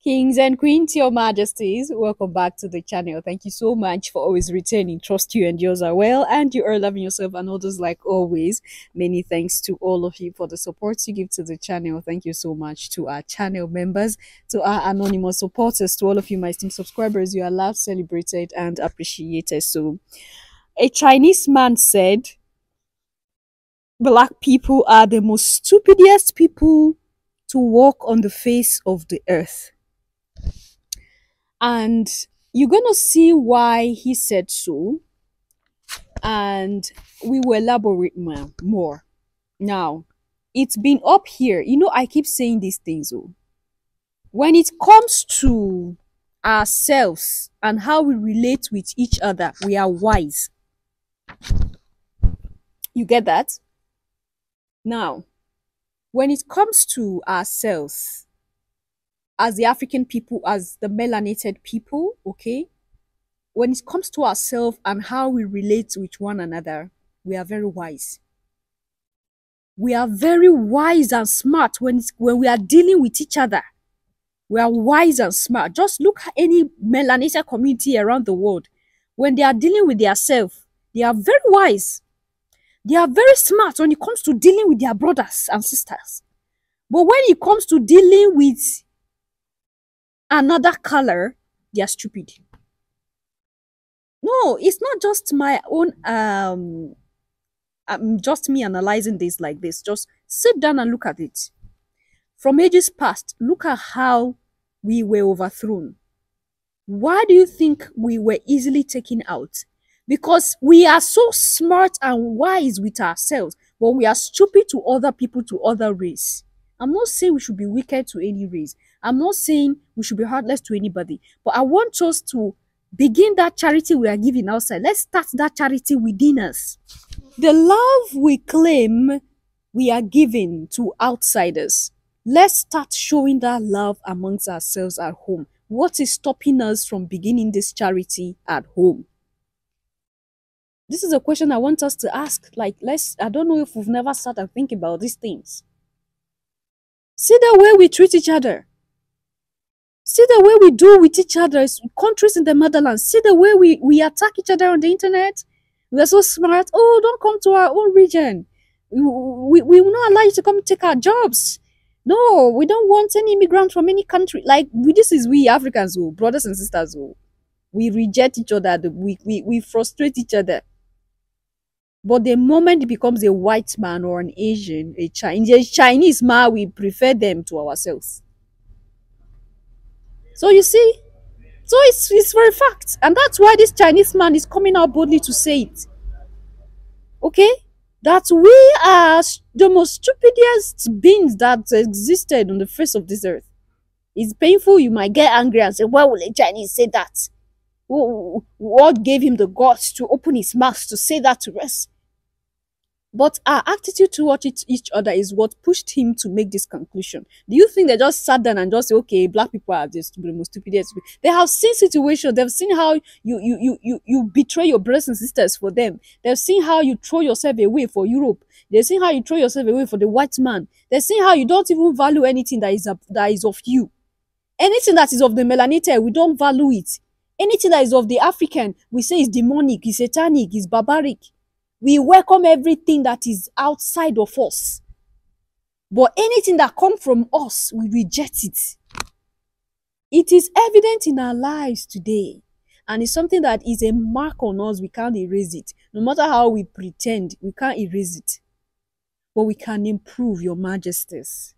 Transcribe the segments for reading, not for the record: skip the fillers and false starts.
Kings and queens, your majesties, welcome back to the channel. Thank you so much for always returning. Trust you and yours are well, and you are loving yourself and others like always. Many thanks to all of you for the support you give to the channel. Thank you so much to our channel members, to our anonymous supporters, to all of you, my esteemed subscribers. You are loved, celebrated, and appreciated. So, a Chinese man said, Black people are the most stupidest people to walk on the face of the earth. And you're going to see why he said so. And we will elaborate more. Now, it's been up here. You know, I keep saying these things. Oh. When it comes to ourselves and how we relate with each other, we are wise. You get that? Now, when it comes to ourselves, as the African people, as the melanated people, okay, when it comes to ourselves and how we relate with one another, we are very wise. We are very wise and smart when we are dealing with each other. We are wise and smart. Just look at any melanated community around the world. When they are dealing with themselves, they are very wise. They are very smart when it comes to dealing with their brothers and sisters. But when it comes to dealing with another color, they are stupid. No, it's not just my own just me analyzing this like this. Just sit down and look at it. From ages past, look at how we were overthrown. Why do you think we were easily taken out? Because we are so smart and wise with ourselves, but we are stupid to other people, to other race. I'm not saying we should be wicked to any race. I'm not saying we should be heartless to anybody. But I want us to begin that charity we are giving outside. Let's start that charity within us. The love we claim we are giving to outsiders, let's start showing that love amongst ourselves at home. What is stopping us from beginning this charity at home? This is a question I want us to ask. Like, I don't know if we've never sat and think about these things. See the way we treat each other. See the way we do with each other, countries in the motherland. See the way we attack each other on the internet. We are so smart. Oh, don't come to our own region. We will not allow you to come take our jobs. No, we don't want any immigrant from any country. Like, this is we Africans, oh, brothers and sisters. Oh. We reject each other. We frustrate each other. But the moment it becomes a white man or an Asian, a Chinese man, we prefer them to ourselves. So you see, so it's for a fact. And that's why this Chinese man is coming out boldly to say it. Okay? That we are the most stupidest beings that existed on the face of this earth. It's painful. You might get angry and say, why will a Chinese say that? What gave him the guts to open his mouth to say that to us? But our attitude towards each other is what pushed him to make this conclusion. Do you think they just sat down and just say, okay, black people are the most stupidest? They have seen situations. They've seen how you betray your brothers and sisters for them. They've seen how you throw yourself away for Europe. They've seen how you throw yourself away for the white man. They've seen how you don't even value anything that is of you. Anything that is of the melanated, we don't value it. Anything that is of the African, we say is demonic, is satanic, is barbaric. We welcome everything that is outside of us. But anything that comes from us, we reject it. It is evident in our lives today. And it's something that is a mark on us. We can't erase it. No matter how we pretend, we can't erase it. But we can improve, your majesties.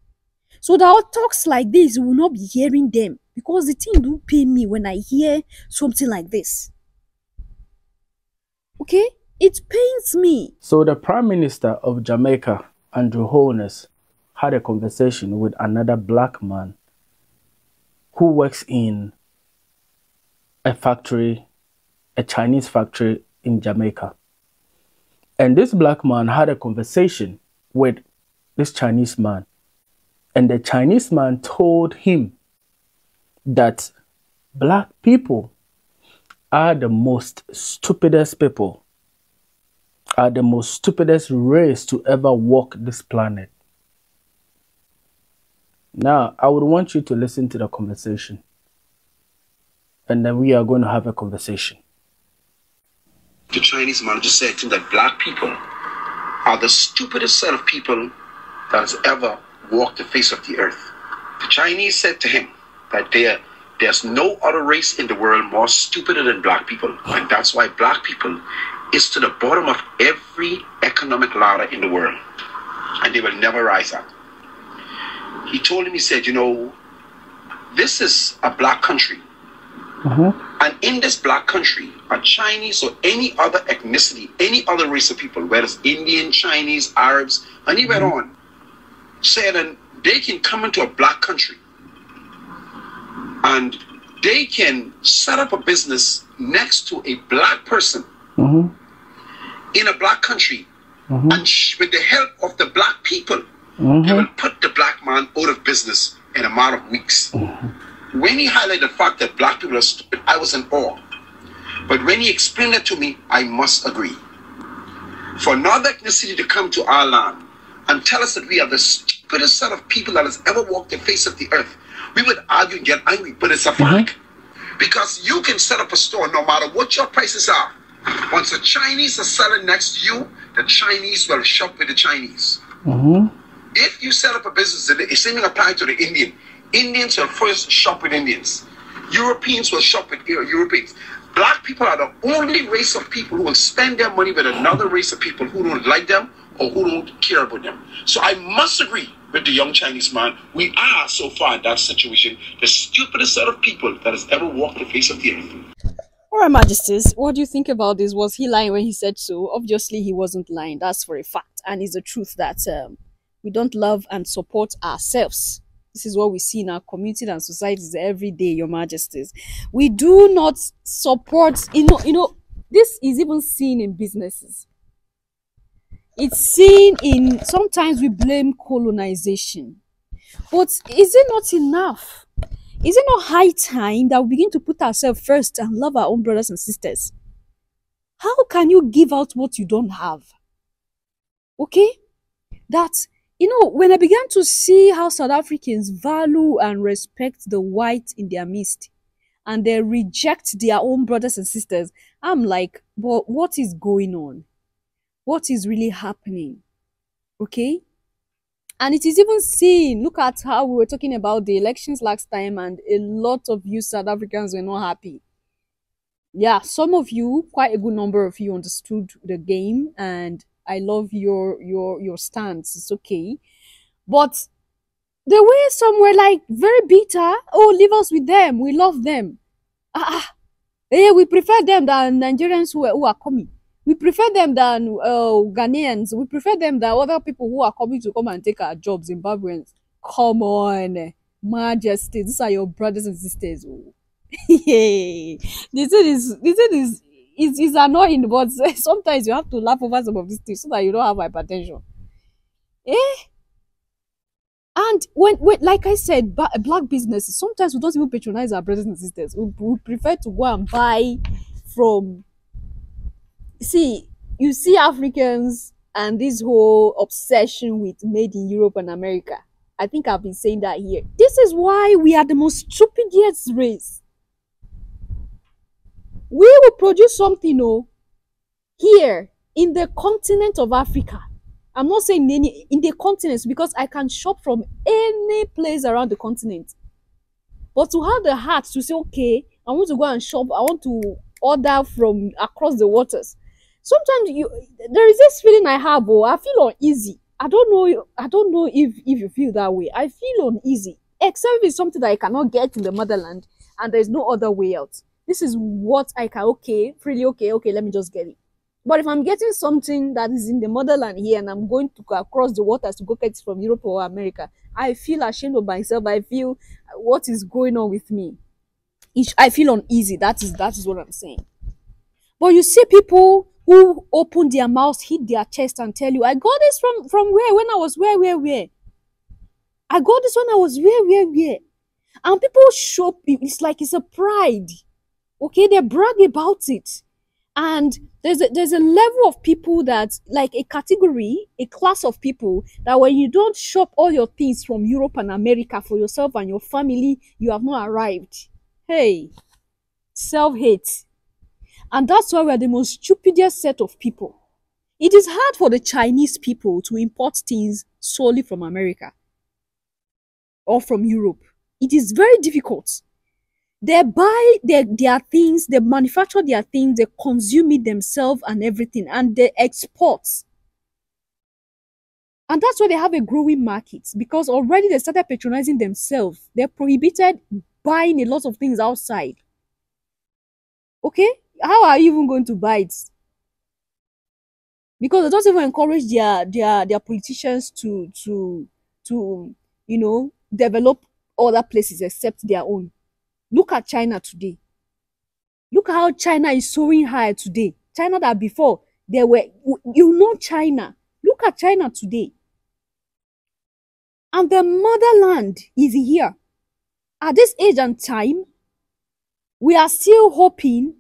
So that talks like this, we will not be hearing them. Because the thing do pain me when I hear something like this. Okay? It pains me. So the Prime Minister of Jamaica, Andrew Holness, had a conversation with another black man who works in a factory, a Chinese factory in Jamaica. And this black man had a conversation with this Chinese man. And the Chinese man told him that black people are the most stupidest people, are the most stupidest race to ever walk this planet. Now, I would want you to listen to the conversation, and then we are going to have a conversation. The Chinese manager said to him that black people are the stupidest set of people that has ever walked the face of the earth. The Chinese said to him that there's no other race in the world more stupider than black people, and that's why black people is to the bottom of every economic ladder in the world, and they will never rise up. He told him, he said, this is a black country. And in this black country, a Chinese or any other ethnicity, any other race of people, whether it's Indian, Chinese, Arabs, and he went on, said, and they can come into a black country and they can set up a business next to a black person in a black country, and with the help of the black people, they will put the black man out of business in a matter of weeks. When he highlighted the fact that black people are stupid, I was in awe. But when he explained it to me, I must agree. For another ethnicity to come to our land and tell us that we are the stupidest set of people that has ever walked the face of the earth, we would argue and get angry, but it's a fact. Because you can set up a store no matter what your prices are. Once the Chinese are selling next to you, the Chinese will shop with the Chinese. If you set up a business, the same thing applies to the Indian. Indians will first shop with Indians. Europeans will shop with Europeans. Black people are the only race of people who will spend their money with another race of people who don't like them or who don't care about them. So I must agree with the young Chinese man. We are, so far in that situation, the stupidest set of people that has ever walked the face of the earth. All right, Majesties, what do you think about this? Was he lying when he said so? Obviously, he wasn't lying. That's for a fact. And it's the truth that we don't love and support ourselves. This is what we see in our community and societies every day, Your Majesties. We do not support, this is even seen in businesses. It's seen in, sometimes we blame colonization. But is it not enough? Is it not high time that we begin to put ourselves first and love our own brothers and sisters? How can you give out what you don't have? Okay? When I began to see how South Africans value and respect the white in their midst, and they reject their own brothers and sisters, I'm like, but what is going on? What is really happening? Okay? And it is even seen, look at how we were talking about the elections last time, and a lot of you South Africans were not happy. Yeah, some of you, quite a good number of you understood the game, and I love your stance. It's okay. But the way some were like very bitter. Oh, leave us with them. We love them. We prefer them than Nigerians who are coming. We prefer them than Ghanaians. We prefer them than other people who are coming to come and take our jobs, Zimbabweans. Come on, Majesty. These are your brothers and sisters. This is annoying, but sometimes you have to laugh over some of these things so that you don't have hypertension. And when like I said, black businesses, sometimes we don't even patronize our brothers and sisters. We prefer to go and buy from. You see Africans and this whole obsession with made in Europe and America. I think I've been saying that here. This is why we are the most stupidest race. We will produce something here in the continent of Africa. I'm not saying in the continents, because I can shop from any place around the continent. But to have the heart to say, okay, I want to go and shop, I want to order from across the waters. Sometimes there is this feeling I have, I feel uneasy. I don't know if you feel that way. I feel uneasy, except if it's something that I cannot get in the motherland and there's no other way out. This is what I can, okay, let me just get it. But if I'm getting something that is in the motherland here and I'm going to go across the waters to go get it from Europe or America, I feel ashamed of myself. I feel what is going on with me. I feel uneasy. That is what I'm saying. But you see people who open their mouths, hit their chest and tell you, I got this from where? When I was where? I got this when I was where? And people show, it's like it's a pride. Okay, they brag about it. And there's a level of people that, like a category, a class of people that when you don't shop all your things from Europe and America for yourself and your family, you have not arrived. Hey, self-hate. And that's why we're the most stupidest set of people. It is hard for the Chinese people to import things solely from America or from Europe. It is very difficult. They buy their things, they manufacture their things, they consume it themselves and everything, and they export. And that's why they have a growing market, because already they started patronizing themselves. They prohibited buying a lot of things outside. Okay? How are you even going to buy it? Because they don't even encourage their politicians to develop other places except their own. Look at China today. Look at how China is soaring high today. China that before they were, China. Look at China today. And the motherland is here. At this age and time, we are still hoping,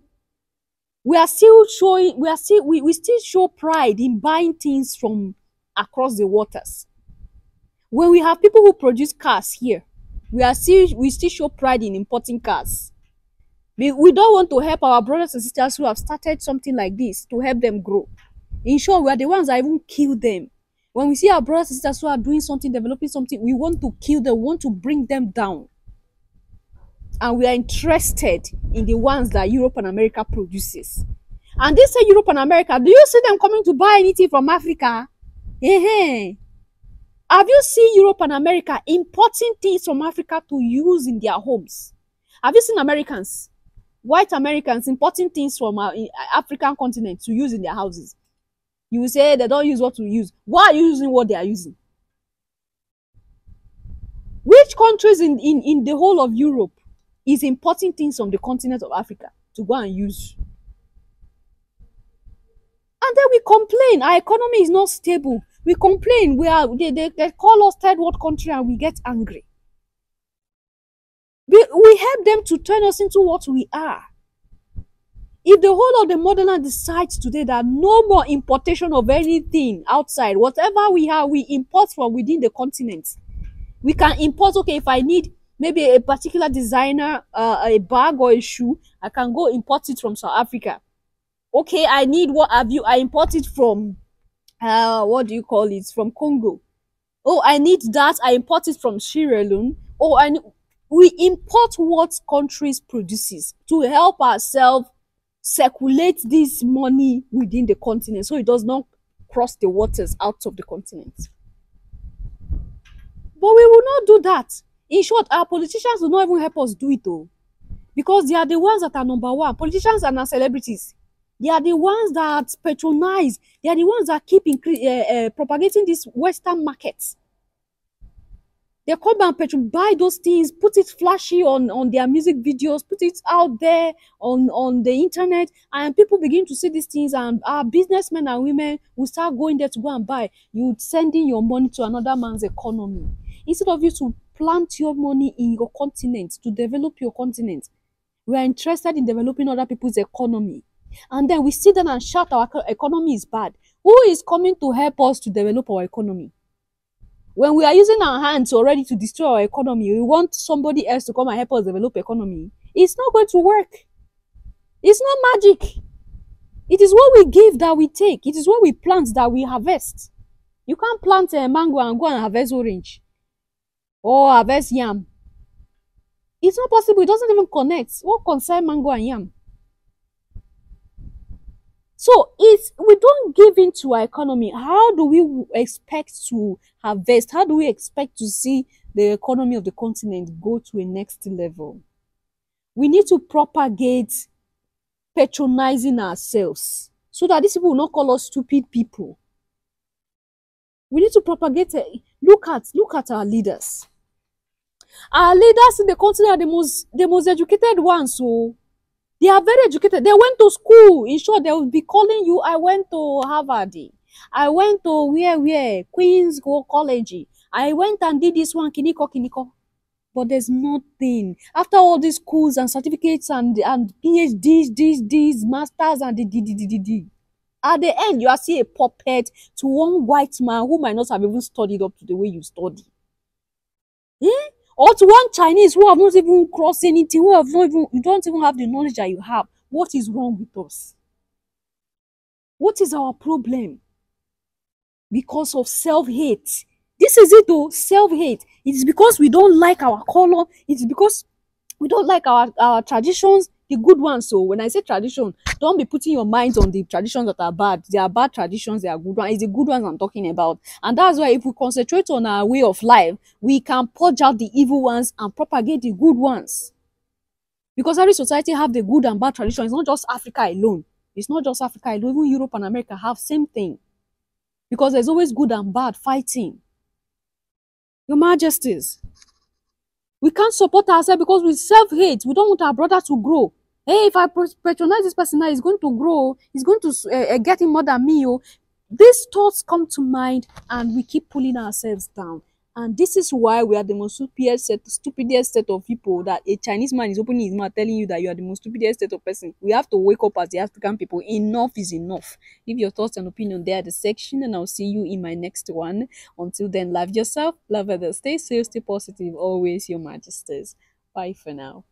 we still show pride in buying things from across the waters. When we have people who produce cars here, we still show pride in importing cars. We don't want to help our brothers and sisters who have started something like this, to help them grow. In short, we are the ones that even kill them. When we see our brothers and sisters who are doing something, developing something, we want to kill them, we want to bring them down. And we are interested in the ones that Europe and America produces. And they say Europe and America, do you see them coming to buy anything from Africa? Have you seen Europe and America importing things from Africa to use in their homes? Have you seen Americans, white Americans, importing things from our African continent to use in their houses? You will say they don't use what we use. Why are you using what they are using? Which countries in the whole of Europe is importing things from the continent of Africa to go and use? And then we complain our economy is not stable. We complain, they call us third world country, and we get angry. We help them to turn us into what we are. If the whole of the motherland decides today that no more importation of anything outside, whatever we have, we import from within the continent. We can import, okay, if I need maybe a particular designer, a bag or a shoe, I can go import it from South Africa. Okay, I need, I import it from, what do you call it, from Congo. Oh, I need that, I import it from Sierra Leone. Oh, we import what countries produces to help ourselves circulate this money within the continent, so it does not cross the waters out of the continent. But we will not do that. In short, our politicians will not even help us do it though, because they are the ones that are number one. Politicians are not celebrities. They are the ones that patronize. They are the ones that keep propagating these Western markets. They come and buy those things, put it flashy on their music videos, put it out there on the internet, and people begin to see these things, and our businessmen and women will start going there to go and buy. You sending your money to another man's economy. Instead of you to plant your money in your continent, to develop your continent, we are interested in developing other people's economy. And then we sit down and shout our economy is bad. Who is coming to help us to develop our economy? When we are using our hands already to destroy our economy, we want somebody else to come and help us develop economy. It's not going to work. It's not magic. It is what we give that we take. It is what we plant that we harvest. You can't plant a mango and go and harvest orange or harvest yam. It's not possible. It doesn't even connect. What concerns mango and yam? So we don't give into our economy. How do we expect to harvest? How do we expect to see the economy of the continent go to a next level? We need to propagate patronizing ourselves so that these people will not call us stupid people. We need to propagate look at our leaders. Our leaders in the continent are the most educated ones. So they are very educated. They went to school. In short, they will be calling you, I went to Harvard. I went to where? Queen's College. I went and did this one, kiniko. But there's nothing. After all these schools and certificates and PhDs, these masters and the. At the end, you are still a puppet to one white man who might not have even studied up to the way you study. Eh? Or to one Chinese who have not even crossed anything, who have not even, you don't even have the knowledge that you have. What is wrong with us? What is our problem? Because of self-hate. This is it though, self-hate. It is because we don't like our color. It is because we don't like our traditions, the good ones. So when I say tradition, don't be putting your minds on the traditions that are bad. They are bad traditions, they are good ones. It's the good ones I'm talking about. And that's why if we concentrate on our way of life, we can purge out the evil ones and propagate the good ones. Because every society have the good and bad traditions. It's not just Africa alone. It's not just Africa alone. Even Europe and America have same thing. Because there's always good and bad fighting. Your Majesties, we can't support ourselves because we self-hate. We don't want our brother to grow. Hey, if I patronize this person now, he's going to grow. He's going to get him more than me. Oh. These thoughts come to mind and we keep pulling ourselves down. And this is why we are the most stupidest set of people, that a Chinese man is opening his mouth telling you that you are the most stupidest set of person. We have to wake up as the African people. Enough is enough. Leave your thoughts and opinion there at the section, and I'll see you in my next one. Until then, love yourself, love others, stay safe, stay positive. Always, Your Majesties. Bye for now.